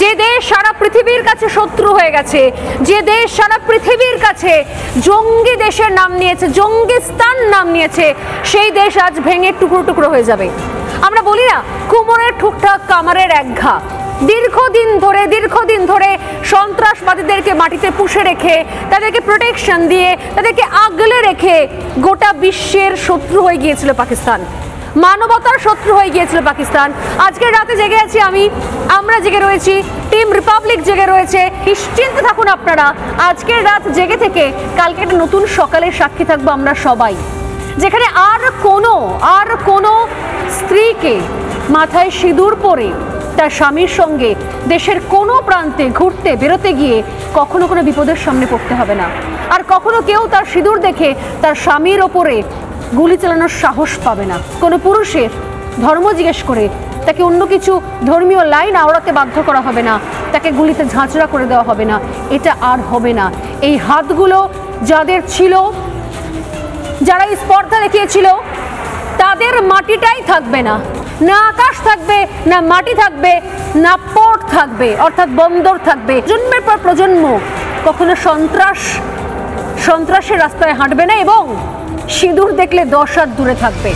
যে দেশ সারা পৃথিবীর কাছে শত্রু হয়ে গেছে, যে দেশ সারা পৃথিবীর কাছে জঙ্গি দেশের নাম নিয়েছে, জঙ্গিস্তান নাম নিয়েছে, সেই দেশ আজ ভেঙে টুকরো টুকরো হয়ে যাবে। আমরা বলি না, কুমোরের ঠুকঠাক কামারের একঘা। দীর্ঘদিন ধরে সন্ত্রাসবাদীদেরকে মাটিতে পুষে রেখে, তাদেরকে প্রোটেকশন দিয়ে, তাদেরকে আগলে রেখে গোটা বিশ্বের শত্রু হয়ে গিয়েছিল পাকিস্তান, মানবতার শত্রু হয়ে গিয়েছিল পাকিস্তান। আজকের রাতে জেগে আছি আমরা জেগে রয়েছি, টিম রিপাবলিক জেগে রয়েছে। নিশ্চিন্তে থাকুন আপনারা, আজকের রাত জেগে থেকে কালকে একটা নতুন সকালের সাক্ষী থাকবো আমরা সবাই, যেখানে আর কোনো স্ত্রীকে মাথায় সিঁদুর পরে তার স্বামীর সঙ্গে দেশের কোনো প্রান্তে ঘুরতে বেরোতে গিয়ে কখনো কোনো বিপদের সামনে পড়তে হবে না। আর কখনো কেউ তার সিঁদুর দেখে তার স্বামীর ওপরে গুলি চালানোর সাহস পাবে না। কোনো পুরুষের ধর্ম জিজ্ঞেস করে তাকে অন্য কিছু ধর্মীয় লাইন আওড়াতে বাধ্য করা হবে না, তাকে গুলিতে ঝাঁঝরা করে দেওয়া হবে না। এটা আর হবে না। এই হাতগুলো যাদের ছিল, যারা এই স্পর্ধা দেখিয়েছিল, তাদের মাটিটাই থাকবে না। না আকাশ থাকবে, না মাটি থাকবে, না পোর্ট থাকবে, অর্থাৎ বন্দর থাকবে। প্রজন্মের পর প্রজন্ম কখনো সন্ত্রাসের রাস্তায় হাঁটবে না এবং সিঁদুর দেখলে 10 হাত দূরে থাকবে।